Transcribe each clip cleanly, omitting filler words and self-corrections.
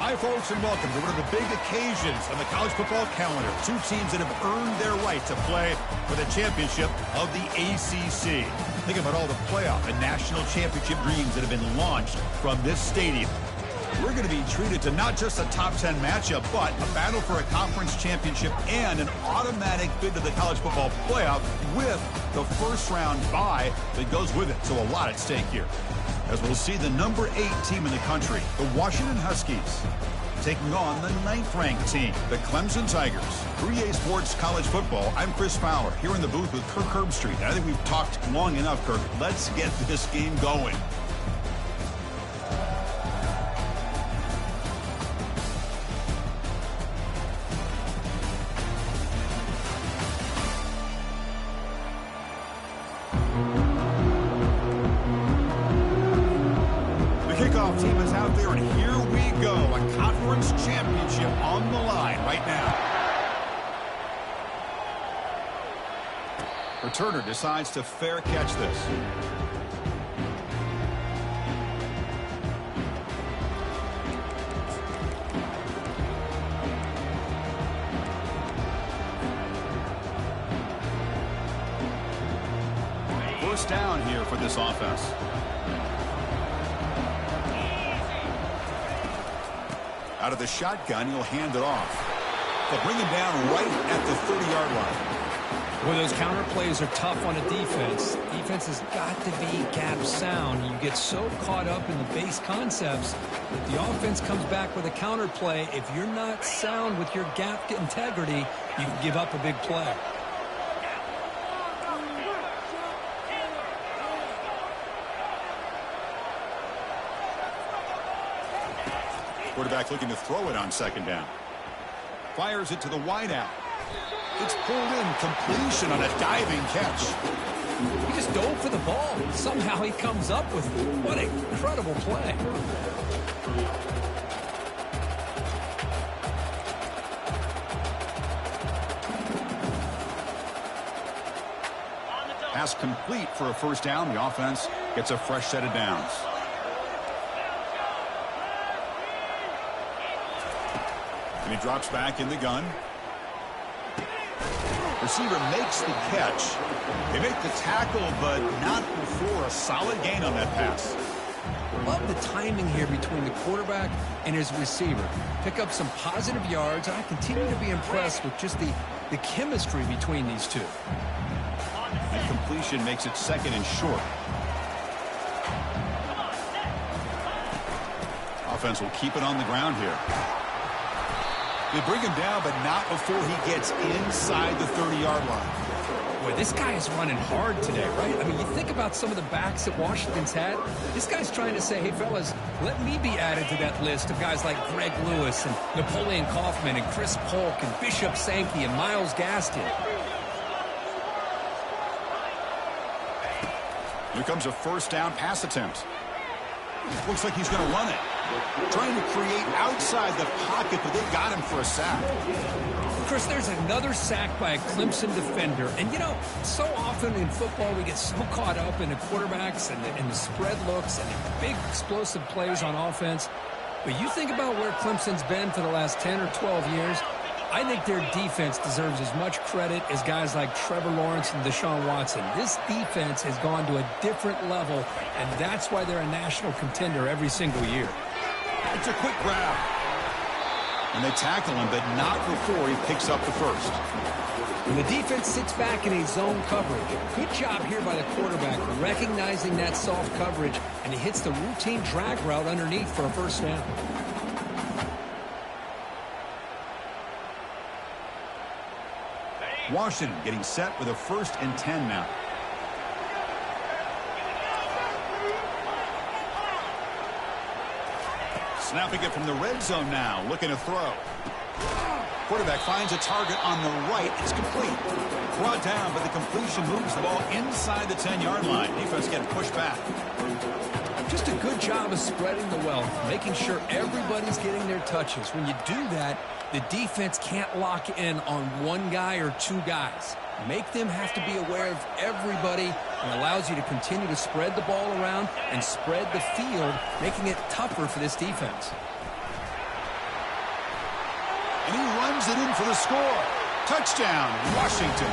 Hi, folks, and welcome to one of the big occasions on the college football calendar. Two teams that have earned their right to play for the championship of the ACC. Think about all the playoff and national championship dreams that have been launched from this stadium. We're going to be treated to not just a top 10 matchup, but a battle for a conference championship and an automatic bid to the college football playoff with the first round bye that goes with it. So a lot at stake here, as we'll see the number 8 team in the country, the Washington Huskies, taking on the 9th-ranked team, the Clemson Tigers. 3A Sports College Football, I'm Chris Fowler, here in the booth with Kirk Herbstreit. And I think we've talked long enough, Kirk. Let's get this game going. Kickoff team is out there, and here we go. A conference championship on the line right now. Returner decides to fair catch this. First down here for this offense. Out of the shotgun, he'll hand it off. They'll bring him down right at the 30-yard line. Well, those counter plays are tough on a defense. Defense has got to be gap sound. You get so caught up in the base concepts that the offense comes back with a counter play. If you're not sound with your gap integrity, you can give up a big play. Quarterback looking to throw it on second down. Fires it to the wideout. It's pulled in. Completion on a diving catch. He just dove for the ball. Somehow he comes up with what an incredible play. Pass complete for a first down. The offense gets a fresh set of downs. And he drops back in the gun. Receiver makes the catch. They make the tackle, but not before a solid gain on that pass. Love the timing here between the quarterback and his receiver. Pick up some positive yards, and I continue to be impressed with just the chemistry between these two. And completion makes it second and short. Offense will keep it on the ground here. They bring him down, but not before he gets inside the 30-yard line. Boy, this guy is running hard today, right? I mean, you think about some of the backs that Washington's had. This guy's trying to say, hey, fellas, let me be added to that list of guys like Greg Lewis and Napoleon Kaufman and Chris Polk and Bishop Sankey and Miles Gaston. Here comes a first down pass attempt. Looks like he's going to run it. Trying to create outside the pocket, but they got him for a sack. Chris, there's another sack by a Clemson defender. And, you know, so often in football we get so caught up in the quarterbacks and the spread looks and the big explosive plays on offense. But you think about where Clemson's been for the last 10 or 12 years, I think their defense deserves as much credit as guys like Trevor Lawrence and Deshaun Watson. This defense has gone to a different level, and that's why they're a national contender every single year. It's a quick grab. And they tackle him, but not before he picks up the first. When the defense sits back in a zone coverage, good job here by the quarterback recognizing that soft coverage, and he hits the routine drag route underneath for a first down. Washington getting set with a 1st and 10 now. Snapping it from the red zone now, looking to throw. Quarterback finds a target on the right. It's complete. Brought down, but the completion moves the ball inside the 10-yard line. Defense getting pushed back. Just a good job of spreading the wealth, making sure everybody's getting their touches. When you do that, the defense can't lock in on one guy or two guys. Make them have to be aware of everybody, and allows you to continue to spread the ball around and spread the field, making it tougher for this defense. Slings it in for the score. Touchdown, Washington.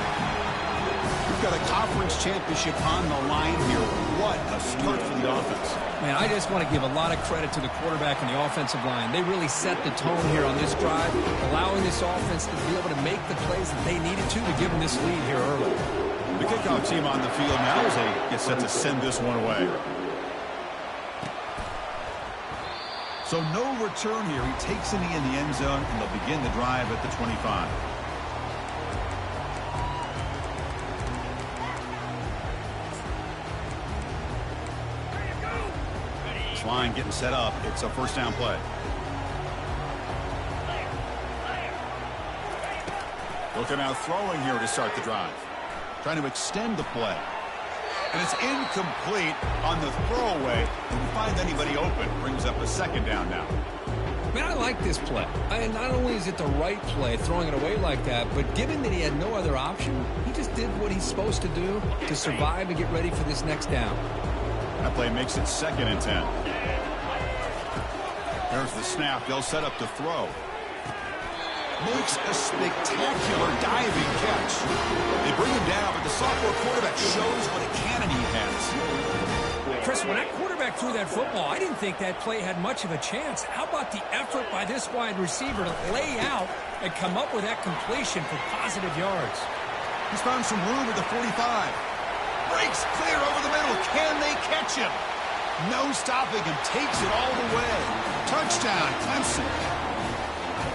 We've got a conference championship on the line here. What a start for the offense. Man, I just want to give a lot of credit to the quarterback and the offensive line. They really set the tone here on this drive, allowing this offense to be able to make the plays that they needed to give them this lead here early. The kickoff team on the field now as they get set to send this one away. So no return here. He takes it in the end zone, and they'll begin the drive at the 25. Line getting set up. It's a first down play. Looking out throwing here to start the drive. Trying to extend the play. And it's incomplete on the throwaway. Didn't find anybody open. Brings up a second down now. Man, I like this play. And not only is it the right play, throwing it away like that, but given that he had no other option, he just did what he's supposed to do to survive and get ready for this next down. That play makes it 2nd and 10. There's the snap. They'll set up to throw. Makes a spectacular diving catch. They bring him down, but the sophomore quarterback shows what a cannon he has. Chris, when that quarterback threw that football, I didn't think that play had much of a chance. How about the effort by this wide receiver to lay out and come up with that completion for positive yards? He's found some room at the 45. Breaks clear over the middle. Can they catch him? No stopping him. Takes it all the way. Touchdown, Clemson.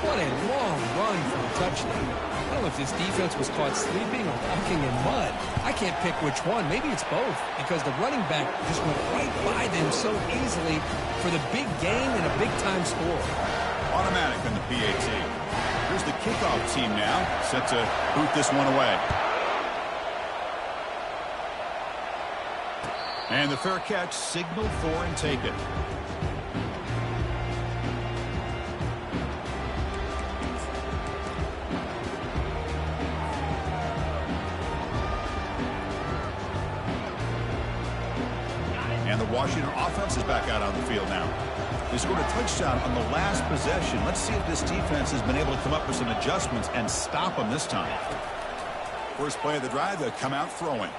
What a long run for a touchdown. I don't know if this defense was caught sleeping or walking in mud. I can't pick which one. Maybe it's both, because the running back just went right by them so easily for the big gain and a big-time score. Automatic on the PAT. Here's the kickoff team now, set to boot this one away. And the fair catch signaled for and taken. And the Washington offense is back out on the field now. They scored a touchdown on the last possession. Let's see if this defense has been able to come up with some adjustments and stop them this time. First play of the drive, they'll come out throwing.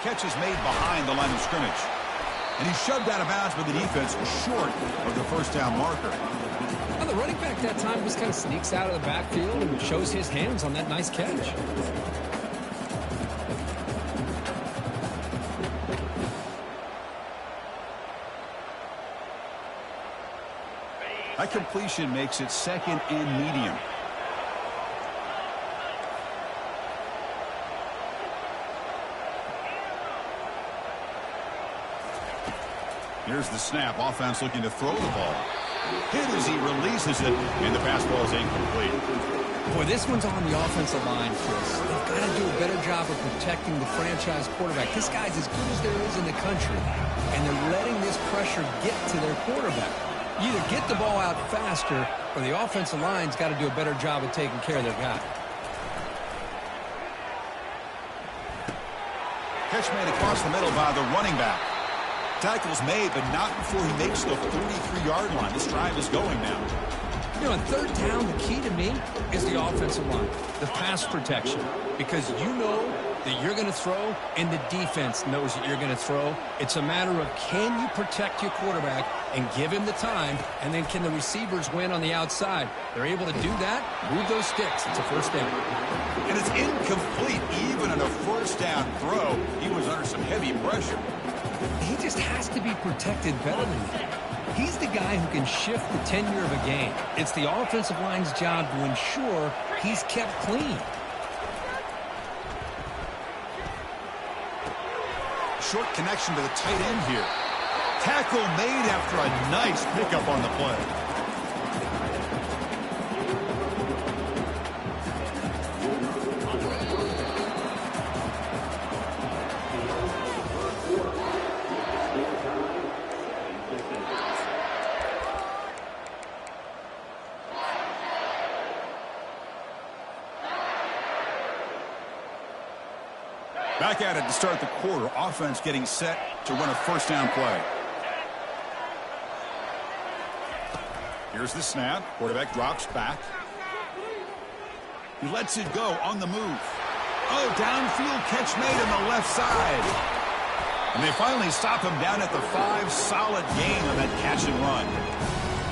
Catch is made behind the line of scrimmage. And he shoved out of bounds, but the defense was short of the first down marker. Well, the running back that time just kind of sneaks out of the backfield and shows his hands on that nice catch. That completion makes it 2nd and medium. Here's the snap. Offense looking to throw the ball. Hit as he releases it, and the pass ball is incomplete. Boy, this one's on the offensive line, Chris. They've got to do a better job of protecting the franchise quarterback. This guy's as good as there is in the country, and they're letting this pressure get to their quarterback. You either get the ball out faster, or the offensive line's got to do a better job of taking care of their guy. Catch made across the middle by the running back. Tackle's made, but not before he makes the 33-yard line. This drive is going now. You know, on third down, the key to me is the offensive line, the pass protection, because you know that you're going to throw, and the defense knows that you're going to throw. It's a matter of, can you protect your quarterback and give him the time, and then can the receivers win on the outside? They're able to do that, move those sticks. It's a first down. And it's incomplete. Even on a first down throw, he was under some heavy pressure. He just has to be protected better than that. He's the guy who can shift the tenure of a game. It's the offensive line's job to ensure he's kept clean. Short connection to the tight end here. Tackle made after a nice pickup on the play. Back at it to start the quarter. Offense getting set to run a first down play. Here's the snap. Quarterback drops back. He lets it go on the move. Oh, downfield catch made on the left side. And they finally stop him down at the 5. Solid gain on that catch and run.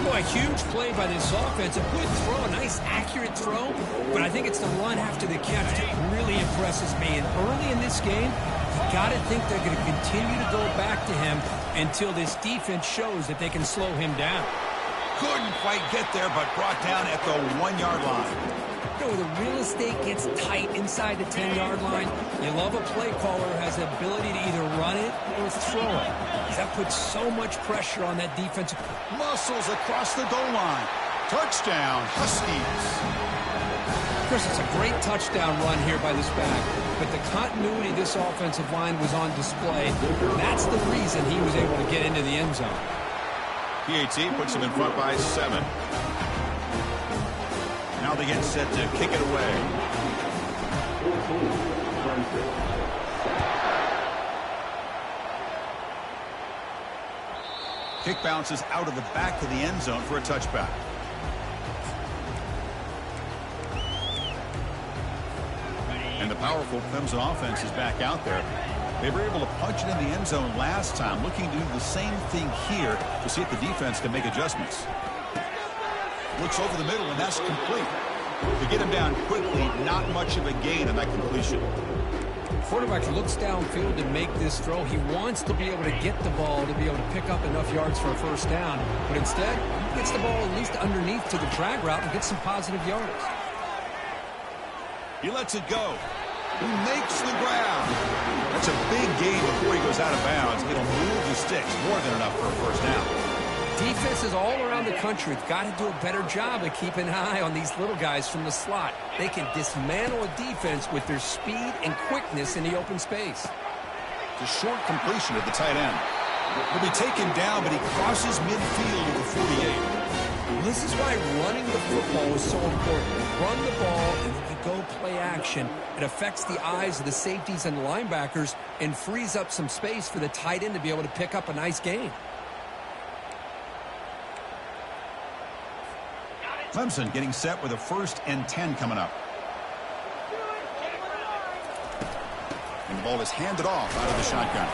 Boy, a huge play by this offense. A good throw, a nice, accurate throw. But I think it's the run after the catch that really impresses me. And early in this game, you got to think they're going to continue to go back to him until this defense shows that they can slow him down. Couldn't quite get there, but brought down at the 1-yard line. You know, the real estate gets tight inside the 10-yard line. You love a play caller who has the ability to either run it or throw it. That puts so much pressure on that defense. Muscles across the goal line. Touchdown, Huskies. Chris, it's a great touchdown run here by this back. But the continuity of this offensive line was on display. That's the reason he was able to get into the end zone. PAT puts him in front by 7. Now they get set to kick it away. Kick bounces out of the back of the end zone for a touchback. And the powerful Clemson offense is back out there. They were able to punch it in the end zone last time, looking to do the same thing here to see if the defense can make adjustments. Looks over the middle, and that's complete. To get him down quickly, not much of a gain on that completion. Quarterback looks downfield to make this throw. He wants to be able to get the ball to be able to pick up enough yards for a first down. But instead, he gets the ball at least underneath to the drag route and gets some positive yards. He lets it go. He makes the grab. That's a big gain before he goes out of bounds. It'll move the sticks. More than enough for a first down. Defenses all around the country have got to do a better job of keeping an eye on these little guys from the slot. They can dismantle a defense with their speed and quickness in the open space. The short completion at the tight end. He'll be taken down, but he crosses midfield at the 48. This is why running the football is so important. Run the ball, and if you go play action, it affects the eyes of the safeties and the linebackers and frees up some space for the tight end to be able to pick up a nice gain. Clemson getting set with a 1st and 10 coming up. And the ball is handed off out of the shotgun.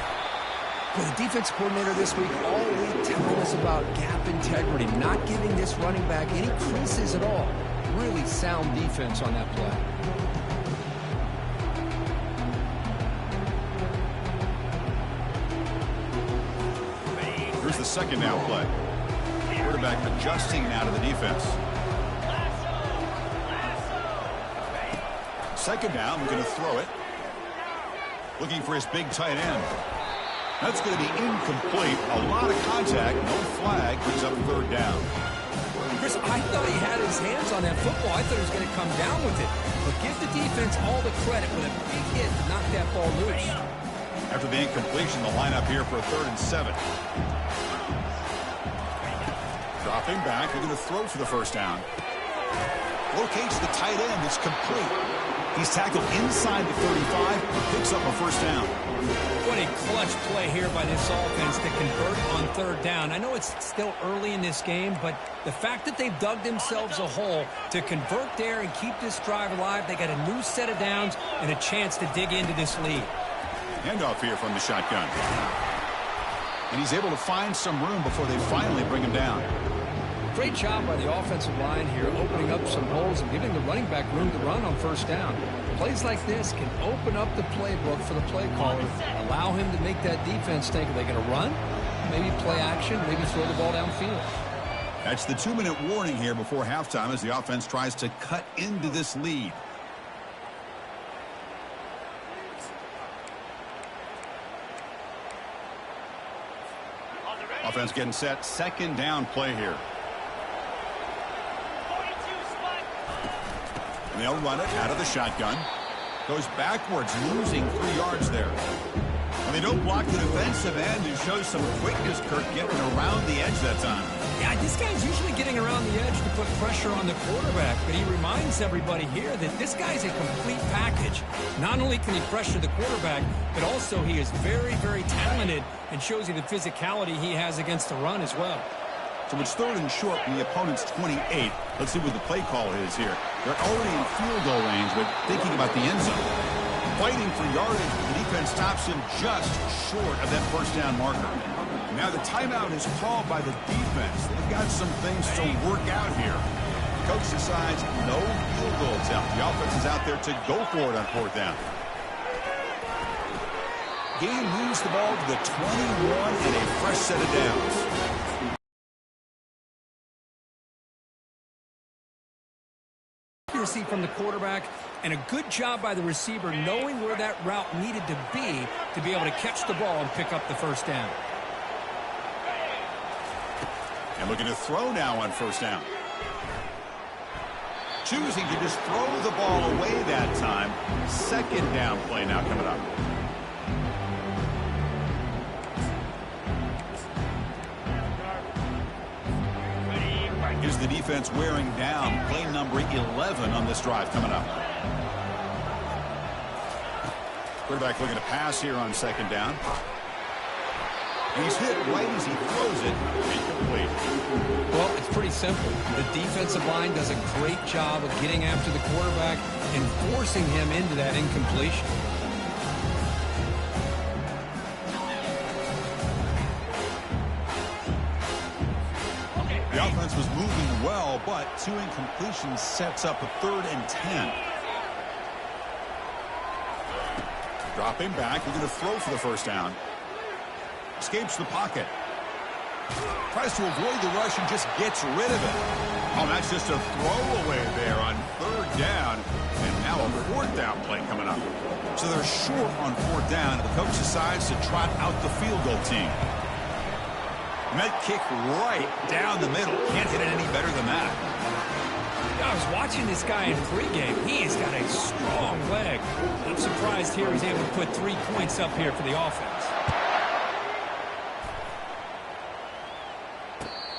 Well, the defense coordinator this week all week telling us about gap integrity, not giving this running back any creases at all. Really sound defense on that play. Here's the 2nd down play. Quarterback adjusting now to the defense. 2nd down, we're going to throw it. Looking for his big tight end. That's going to be incomplete. A lot of contact, no flag, brings up 3rd down. Chris, I thought he had his hands on that football. I thought he was going to come down with it. But give the defense all the credit with a big hit to knock that ball loose. After the incompletion, the lineup here for a 3rd and 7. Dropping back, they're going to throw for the first down. Locates the tight end, it's complete. He's tackled inside the 35, picks up a first down. What a clutch play here by this offense to convert on 3rd down. I know it's still early in this game, but the fact that they've dug themselves a hole to convert there and keep this drive alive, they got a new set of downs and a chance to dig into this lead. Handoff here from the shotgun. And he's able to find some room before they finally bring him down. Great job by the offensive line here, opening up some holes and giving the running back room to run on 1st down. Plays like this can open up the playbook for the play caller, allow him to make that defense think, are they going to run? Maybe play action, maybe throw the ball downfield. That's the 2-minute warning here before halftime as the offense tries to cut into this lead. Offense getting set, 2nd down play here. And they'll run it out of the shotgun. Goes backwards, losing 3 yards there. And they don't block the defensive end, who shows some quickness, Kirk, getting around the edge that time. Yeah, this guy's usually getting around the edge to put pressure on the quarterback, but he reminds everybody here that this guy's a complete package. Not only can he pressure the quarterback, but also he is very, very talented and shows you the physicality he has against the run as well. So it's 3rd and short from the opponent's 28. Let's see what the play call is here. They're already in field goal range, but thinking about the end zone. Fighting for yardage, but the defense stops him just short of that first down marker. Now the timeout is called by the defense. They've got some things to work out here. The coach decides no field goal attempt. The offense is out there to go for it on fourth down. Gain moves the ball to the 21 and a fresh set of downs. Accuracy from the quarterback and a good job by the receiver knowing where that route needed to be able to catch the ball and pick up the first down. And looking to throw now on first down. Choosing to just throw the ball away that time. Second down play now coming up. Here's the defense wearing down. Play number 11 on this drive coming up. Quarterback looking to pass here on second down. He's hit right as he throws it. Incomplete. Well, it's pretty simple. The defensive line does a great job of getting after the quarterback and forcing him into that incompletion. The offense was moving well, but 2 incompletions sets up a 3rd and 10. Dropping back, looking to throw for the first down. Escapes the pocket. Tries to avoid the rush and just gets rid of it. Oh, that's just a throwaway there on 3rd down. And now a 4th down play coming up. So they're short on 4th down, and the coach decides to trot out the field goal team. And that kick right down the middle. Can't hit it any better than that. I was watching this guy in pregame. He has got a strong leg. I'm surprised here he's able to put 3 points up here for the offense.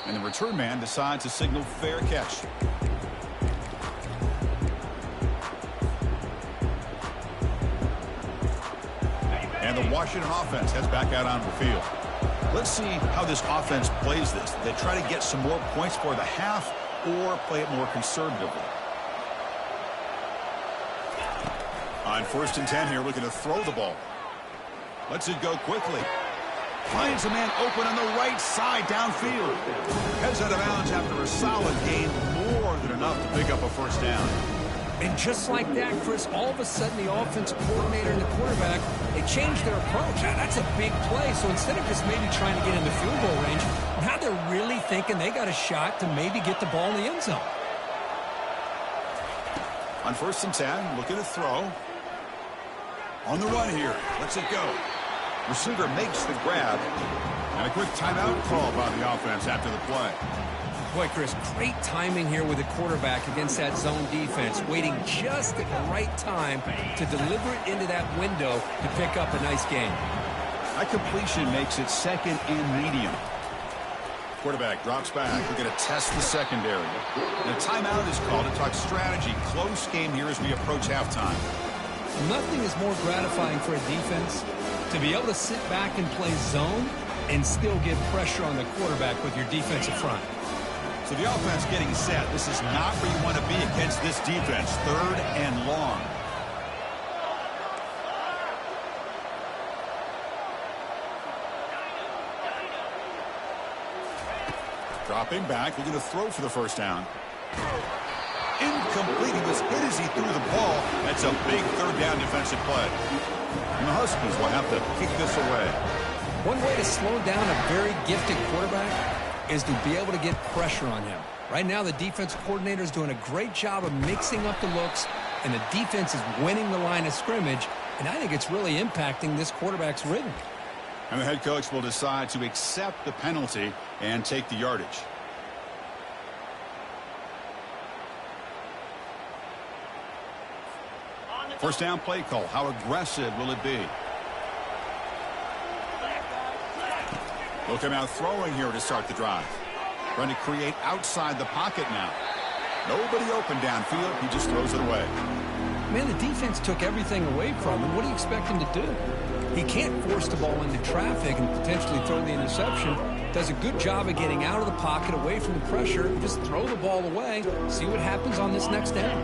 And the return man decides to signal fair catch. And the Washington offense heads back out onto the field. Let's see how this offense plays this. They try to get some more points for the half or play it more conservatively. On 1st and 10 here, looking to throw the ball. Lets it go quickly. Finds a man open on the right side downfield. Heads out of bounds after a solid gain, more than enough to pick up a first down. And just like that, Chris, all of a sudden the offensive coordinator and the quarterback, they changed their approach. Now, that's a big play. So instead of just maybe trying to get in the field goal range, now they're really thinking they got a shot to maybe get the ball in the end zone. On 1st and 10, looking to throw. On the run here. Lets it go. Receiver makes the grab. And a quick timeout call by the offense after the play. Boy, Chris, great timing here with the quarterback against that zone defense, waiting just at the right time to deliver it into that window to pick up a nice gain. That completion makes it 2nd and medium. Quarterback drops back. We're going to test the secondary. And a timeout is called to talk strategy. Close game here as we approach halftime. Nothing is more gratifying for a defense to be able to sit back and play zone and still get pressure on the quarterback with your defensive front. So the offense getting set. This is not where you want to be against this defense. 3rd and long. Dropping back. Looking to throw for the first down. Incomplete. He was hit as he threw the ball. That's a big 3rd down defensive play. And the Huskies will have to kick this away. One way to slow down a very gifted quarterback is to be able to get pressure on him. Right now, the defensive coordinator is doing a great job of mixing up the looks, and the defense is winning the line of scrimmage, and I think it's really impacting this quarterback's rhythm. And the head coach will decide to accept the penalty and take the yardage. First down play call. How aggressive will it be? They'll come out throwing here to start the drive. Trying to create outside the pocket now. Nobody open downfield. He just throws it away. Man, the defense took everything away from him. What do you expect him to do? He can't force the ball into traffic and potentially throw the interception. Does a good job of getting out of the pocket, away from the pressure, just throw the ball away, see what happens on this next down.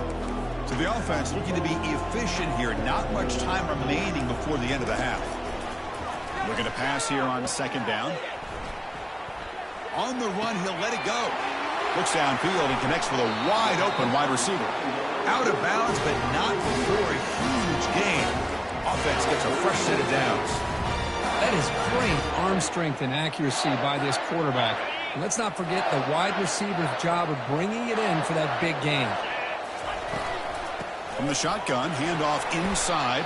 So the offense looking to be efficient here. Not much time remaining before the end of the half. Looking to pass here on second down. On the run, he'll let it go. Looks downfield and connects with a wide-open wide receiver. Out of bounds, but not before a huge gain. Offense gets a fresh set of downs. That is great arm strength and accuracy by this quarterback. And let's not forget the wide receiver's job of bringing it in for that big gain. From the shotgun, handoff inside.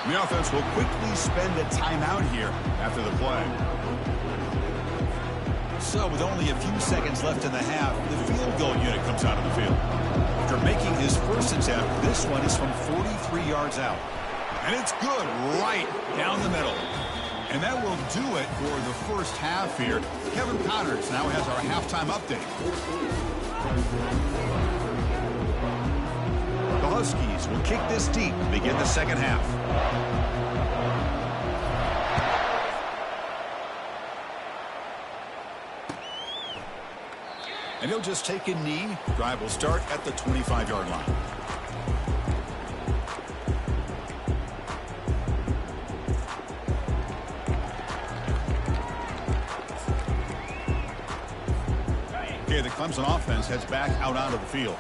And the offense will quickly spend a timeout here after the play. So with only a few seconds left in the half, the field goal unit comes out of the field. After making his first attempt, this one is from 43 yards out. And it's good right down the middle. And that will do it for the first half here. Kevin Connors now has our halftime update. The Huskies will kick this deep to begin the second half. And he'll just take a knee. Drive will start at the 25-yard line. Okay, the Clemson offense heads back out onto the field.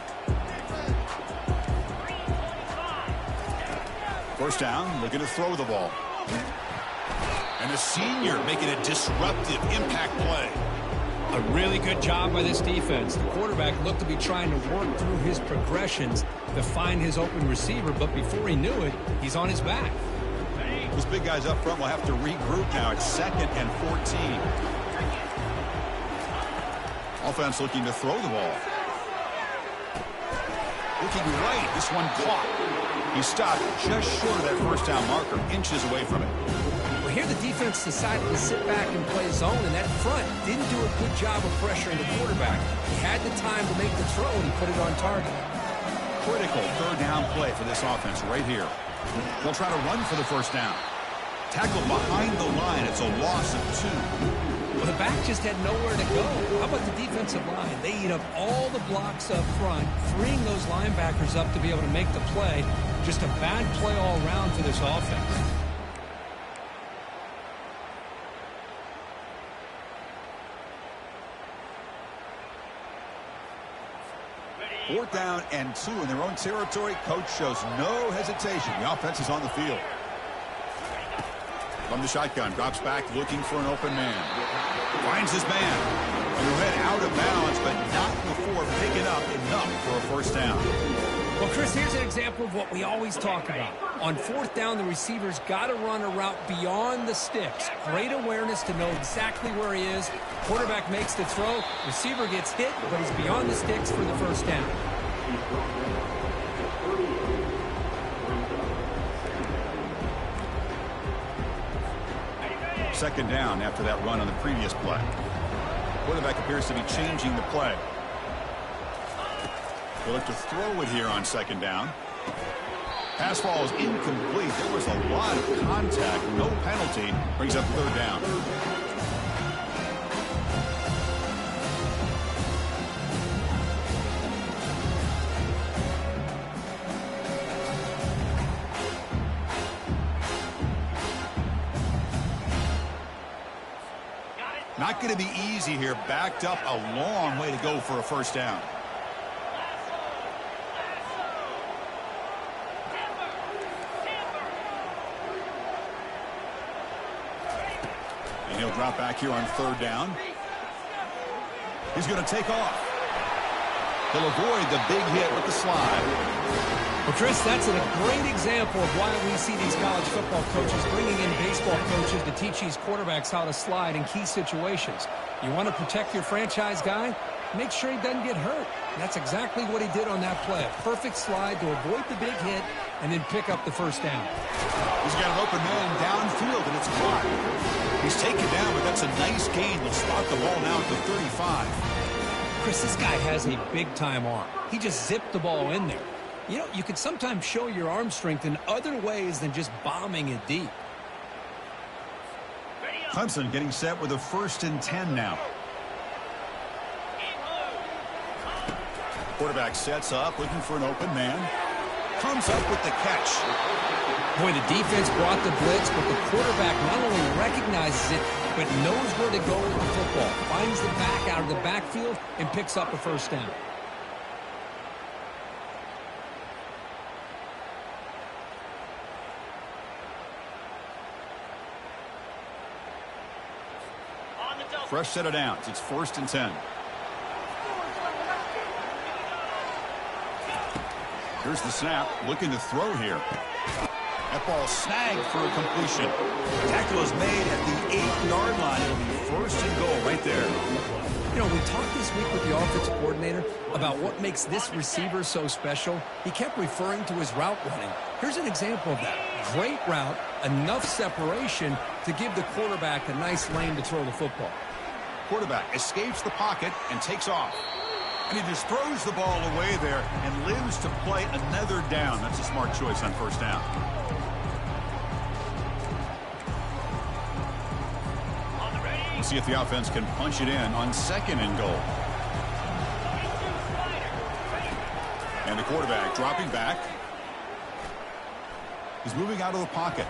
First down, looking to throw the ball. And the senior making a disruptive impact play. A really good job by this defense. The quarterback looked to be trying to work through his progressions to find his open receiver, but before he knew it, he's on his back. Those big guys up front will have to regroup now. It's 2nd and 14. Offense looking to throw the ball. Looking right, this one caught. He stopped just short of that first down marker, inches away from it. Well, here the defense decided to sit back and play zone, and that front didn't do a good job of pressuring the quarterback. He had the time to make the throw, and he put it on target. Critical third down play for this offense right here. They'll try to run for the first down. Tackled behind the line. It's a loss of 2. Well, the back just had nowhere to go. How about the defensive line? They eat up all the blocks up front, freeing those linebackers up to be able to make the play. Just a bad play all around for this offense. Fourth down and 2 in their own territory. Coach shows no hesitation. The offense is on the field. From the shotgun, drops back looking for an open man. Finds his man. And they're head out of bounds, but not before picking up enough for a first down. Well, Chris, here's an example of what we always talk about. On fourth down, the receiver's got to run a route beyond the sticks. Great awareness to know exactly where he is. Quarterback makes the throw. Receiver gets hit, but he's beyond the sticks for the first down. Second down after that run on the previous play. Quarterback appears to be changing the play. They'll look to throw it here on second down. Pass ball is incomplete. There was a lot of contact. No penalty. Brings up third down. Not going to be easy here. Backed up a long way to go for a first down. And he'll drop back here on third down. He's going to take off. He'll avoid the big hit with the slide. Well, Chris, that's a great example of why we see these college football coaches bringing in baseball coaches to teach these quarterbacks how to slide in key situations. You want to protect your franchise guy? Make sure he doesn't get hurt. And that's exactly what he did on that play. A perfect slide to avoid the big hit and then pick up the first down. He's got an open man downfield, and it's caught. He's taken down, but that's a nice gain. They'll spot the ball now at the 35. Chris, this guy has a big-time arm. He just zipped the ball in there. You know, you can sometimes show your arm strength in other ways than just bombing it deep. Clemson getting set with a 1st and 10 now. Quarterback sets up, looking for an open man. Comes up with the catch. Boy, the defense brought the blitz, but the quarterback not only recognizes it, but knows where to go with the football. Finds the back out of the backfield and picks up a 1st down. Fresh set of downs. It's 1st and 10. Here's the snap. Looking to throw here. That ball snagged for a completion. Tackle is made at the 8-yard line. It'll be 1st and goal right there. You know, we talked this week with the offensive coordinator about what makes this receiver so special. He kept referring to his route running. Here's an example of that. Great route, enough separation to give the quarterback a nice lane to throw the football. Quarterback escapes the pocket and takes off. And he just throws the ball away there and lives to play another down. That's a smart choice on 1st down. We'll see if the offense can punch it in on 2nd and goal. And the quarterback dropping back. He's moving out of the pocket.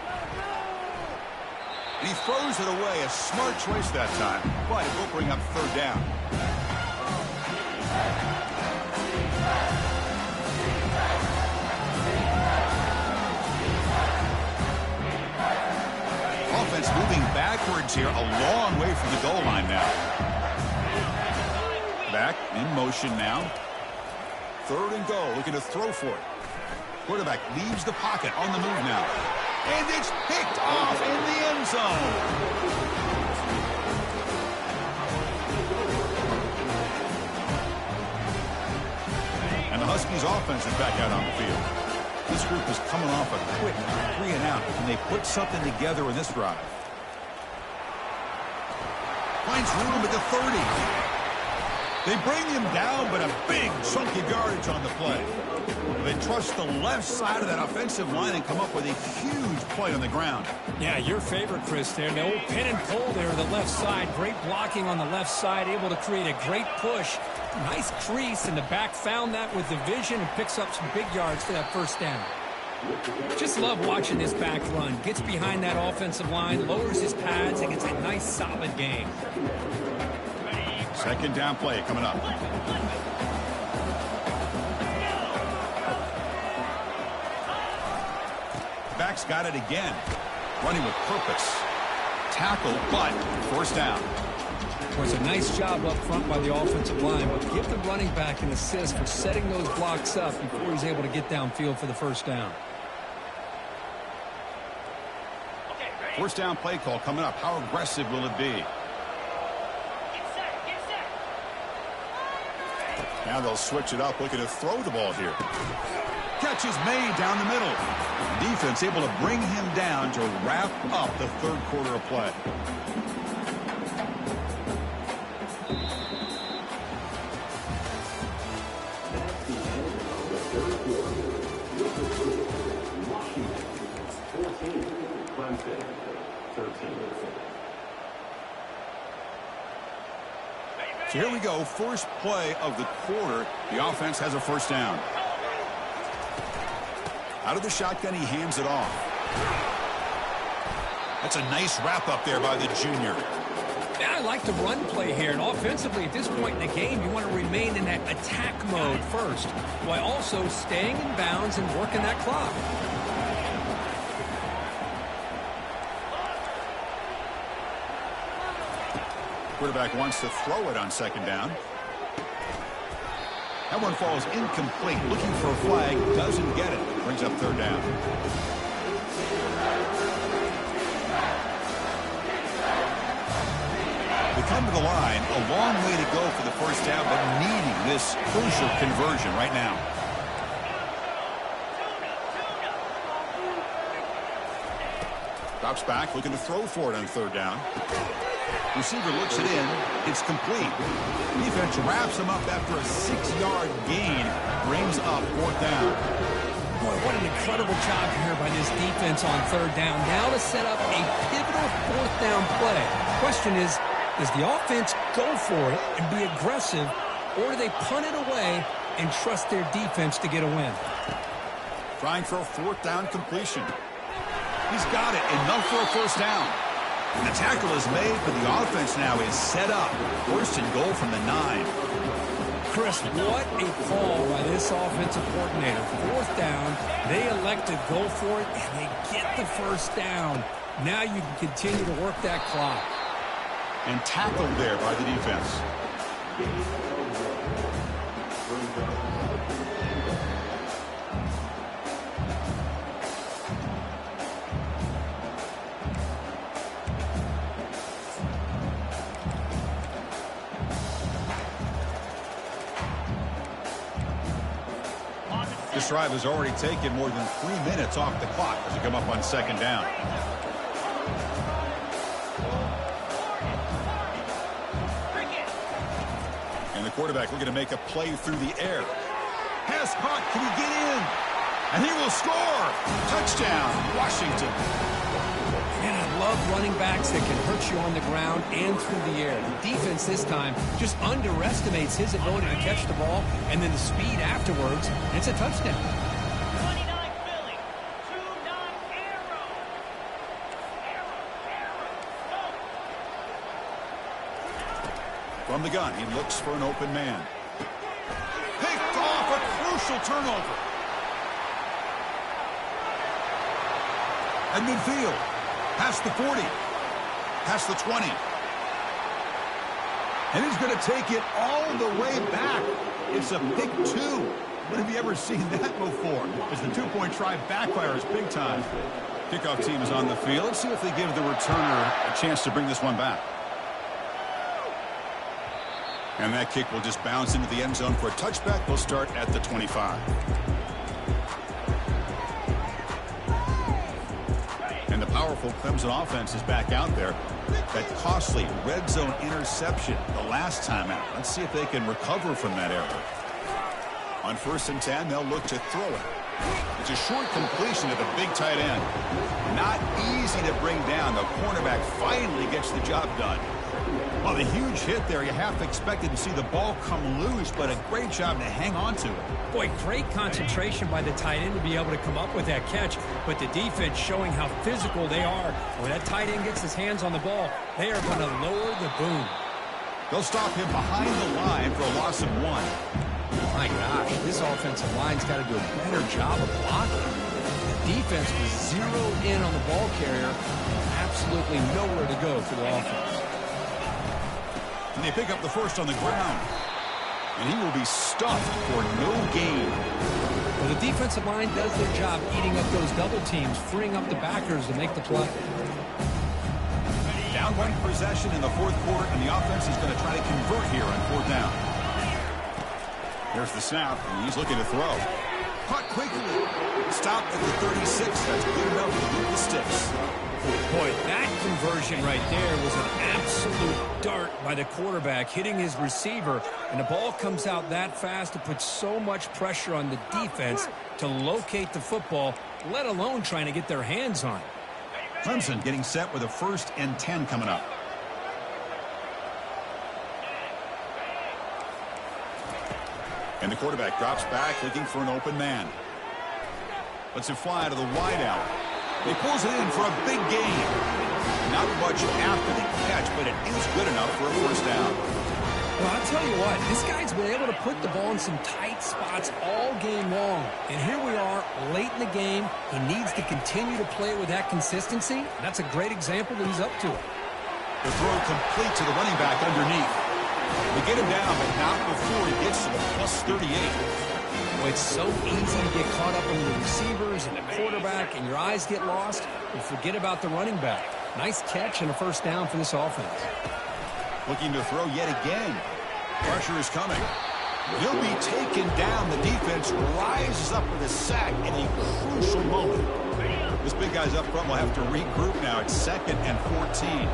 And he throws it away. A smart choice that time, but it will bring up 3rd down. Offense moving backwards here, a long way from the goal line now. Back in motion now. 3rd and goal, looking to throw for it. Quarterback leaves the pocket, on the move now. And it's picked off in the end zone. And the Huskies offense is back out on the field. This group is coming off a quick 3 and out. Can they put something together in this drive? Finds room at the 30. They bring him down, but a big chunk of yardage on the play. They trust the left side of that offensive line and come up with a huge play on the ground. Yeah, your favorite, Chris, there. The old pin and pull there to the left side. Great blocking on the left side, able to create a great push. Nice crease, and the back found that with the vision and picks up some big yards for that 1st down. Just love watching this back run. Gets behind that offensive line, lowers his pads, and gets a nice, solid gain. 2nd down play coming up. Back's got it again. Running with purpose. Tackle, but 1st down. Well, it's a nice job up front by the offensive line, but give the running back an assist for setting those blocks up before he's able to get downfield for the 1st down. 1st down play call coming up. How aggressive will it be? Now they'll switch it up, looking to throw the ball here. Catch is made down the middle. Defense able to bring him down to wrap up the 3rd quarter of play. So here we go, first play of the quarter. The offense has a 1st down. Out of the shotgun, he hands it off. That's a nice wrap up there by the junior. Yeah, I like the run play here. And offensively, at this point in the game, you want to remain in that attack mode first, while also staying in bounds and working that clock. Quarterback wants to throw it on 2nd down. That one falls incomplete. Looking for a flag. Doesn't get it. Brings up 3rd down. They come to the line. A long way to go for the 1st down, but needing this crucial conversion right now. Drops back. Looking to throw for it on 3rd down. Receiver looks it in. It's complete. Defense wraps him up after a 6-yard gain. Brings up 4th down. Boy, what an incredible job here by this defense on third down. Now to set up a pivotal fourth down play. Question is, does the offense go for it and be aggressive, or do they punt it away and trust their defense to get a win? Trying for a fourth down completion. He's got it. Enough for a first down. And the tackle is made, but the offense now is set up. First and goal from the 9. Chris, what a call by this offensive coordinator. Fourth down, they elect to go for it, and they get the first down. Now you can continue to work that clock. And tackled there by the defense. This drive has already taken more than 3 minutes off the clock as they come up on second down. And the quarterback looking to make a play through the air. Pass caught. Can he get in? And he will score. Touchdown, Washington. Man, I love running backs that can hurt you on the ground and through the air. The defense this time just underestimates his ability to catch the ball and then the speed afterwards. And it's a touchdown. 29 Philly, 2-9 Arrow. From the gun, he looks for an open man. Picked off, a crucial turnover. At midfield. Past the 40. Past the 20. And he's going to take it all the way back. It's a pick 2. When have you ever seen that before? As the 2-point try backfires big time. Kickoff team is on the field. Let's see if they give the returner a chance to bring this one back. And that kick will just bounce into the end zone for a touchback. We'll start at the 25. And the powerful Clemson offense is back out there. That costly red zone interception the last time out. Let's see if they can recover from that error. On 1st and 10, they'll look to throw it. It's a short completion to the big tight end. Not easy to bring down. The cornerback finally gets the job done. Well, the huge hit there, you half expected to see the ball come loose, but a great job to hang on to it. Boy, great concentration by the tight end to be able to come up with that catch, but the defense showing how physical they are. When that tight end gets his hands on the ball, they are going to lower the boom. They'll stop him behind the line for a loss of 1. My gosh, this offensive line's got to do a better job of blocking. The defense was zeroed in on the ball carrier. Absolutely nowhere to go for the offense. And they pick up the first on the ground. And he will be stuffed for no gain. Well, the defensive line does their job eating up those double teams, freeing up the backers to make the play. Down 1 possession in the 4th quarter, and the offense is going to try to convert here on 4th down. There's the snap, and he's looking to throw. Caught quickly. Stopped at the 36. That's good enough to move the sticks. Boy, that conversion right there was an absolute dart by the quarterback, hitting his receiver, and the ball comes out that fast to put so much pressure on the defense to locate the football, let alone trying to get their hands on it. Clemson getting set with a 1st and 10 coming up. And the quarterback drops back looking for an open man. Lets it fly to the wideout. He pulls it in for a big gain. Not much after the catch, but it is good enough for a first down. Well, I'll tell you what, this guy's been able to put the ball in some tight spots all game long. And here we are late in the game. He needs to continue to play with that consistency. That's a great example that he's up to it. The throw complete to the running back underneath. They get him down, but not before he gets to the plus 38. Well, it's so easy to get caught up in the receivers and the quarterback, and your eyes get lost. You forget about the running back. Nice catch and a first down for this offense. Looking to throw yet again. Pressure is coming. He'll be taken down. The defense rises up with a sack in a crucial moment. This big guy's up front will have to regroup now. It's 2nd and 14.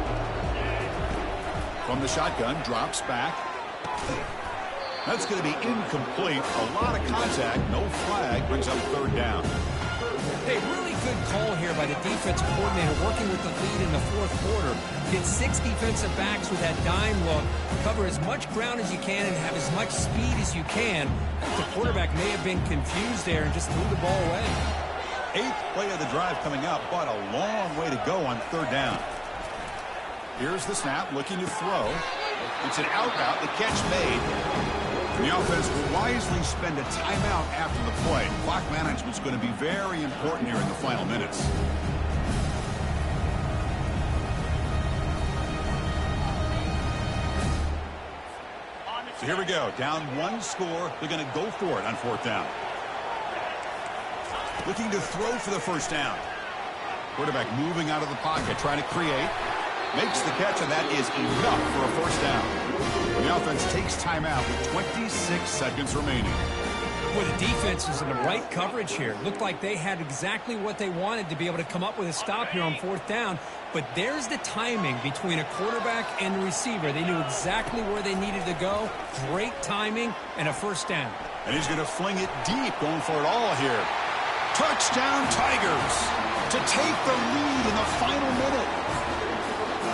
From the shotgun, drops back. That's going to be incomplete. A lot of contact, no flag, brings up 3rd down. by the defensive coordinator working with the lead in the fourth quarter. Get 6 defensive backs with that dime look, cover as much ground as you can, and have as much speed as you can. The quarterback may have been confused there and just threw the ball away. 8th play of the drive coming up, but a long way to go on 3rd down. Here's the snap, looking to throw. It's an out route, the catch made. The offense will wisely spend a timeout after the play. Clock management's going to be very important here in the final minutes. So here we go. Down 1 score. They're going to go for it on 4th down. Looking to throw for the 1st down. Quarterback moving out of the pocket, trying to create. Makes the catch, and that is enough for a 1st down. The offense takes timeout with 26 seconds remaining. Well, the defense is in the right coverage here. Looked like they had exactly what they wanted to be able to come up with a stop here on 4th down. But there's the timing between a quarterback and the receiver. They knew exactly where they needed to go. Great timing and a 1st down. And he's going to fling it deep, going for it all here. Touchdown, Tigers, to take the lead in the final minute.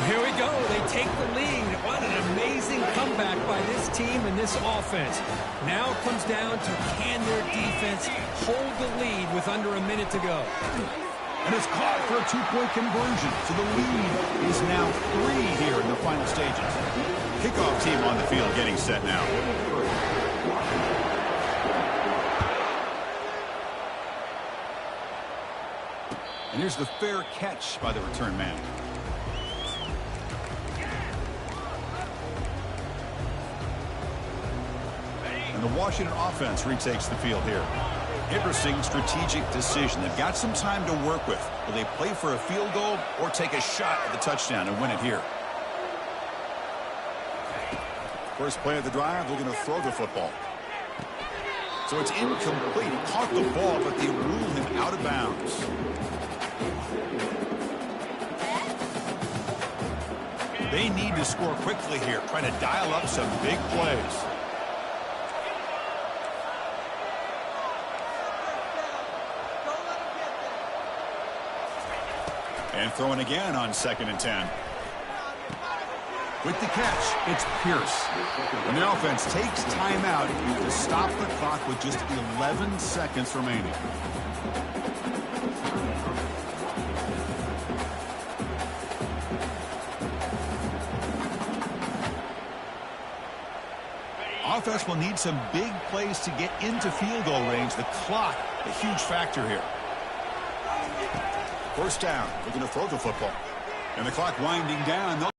Here we go. They take the lead. What an amazing comeback by this team and this offense. Now it comes down to can their defense hold the lead with under a minute to go. And it's caught for a 2-point conversion. So the lead is now 3 here in the final stages. Kickoff team on the field getting set now. And here's the fair catch by the return man. And the Washington offense retakes the field here. Interesting strategic decision. They've got some time to work with. Will they play for a field goal or take a shot at the touchdown and win it here? First play of the drive, they're going to throw the football. So it's incomplete. He caught the ball, but they ruled him out of bounds. They need to score quickly here, trying to dial up some big plays. And throwing again on 2nd and 10. With the catch, it's Pierce. And the offense takes timeout to stop the clock with just 11 seconds remaining. Offense will need some big plays to get into field goal range. The clock, a huge factor here. 1st down. They're going to throw the football. And the clock winding down.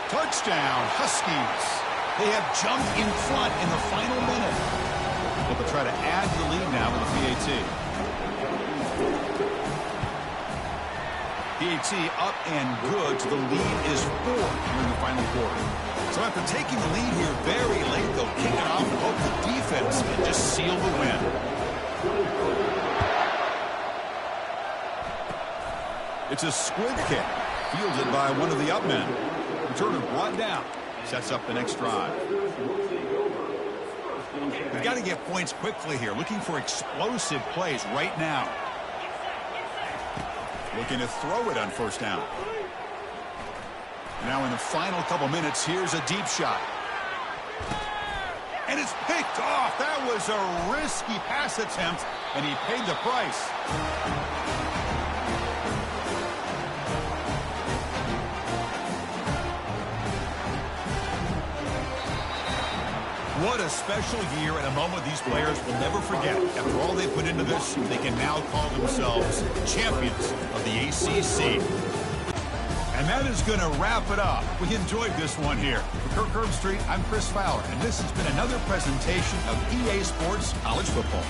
Touchdown, Huskies. They have jumped in front in the final minute. But they'll try to add to the lead now with a PAT. PAT up and good, so the lead is 4 here in the final quarter. So after taking the lead here very late, they'll kick it off and hope the defense can just seal the win. It's a squib kick, fielded by one of the up men. Returner brought down, sets up the next drive. They've got to get points quickly here, looking for explosive plays right now. Looking to throw it on 1st down. Now in the final couple minutes, here's a deep shot. And it's picked off. That was a risky pass attempt, and he paid the price. What a special year and a moment these players will never forget. After all they put into this, they can now call themselves champions of the ACC. And that is going to wrap it up. We enjoyed this one here. For Kirk Herbstreit, I'm Chris Fowler, and this has been another presentation of EA Sports College Football.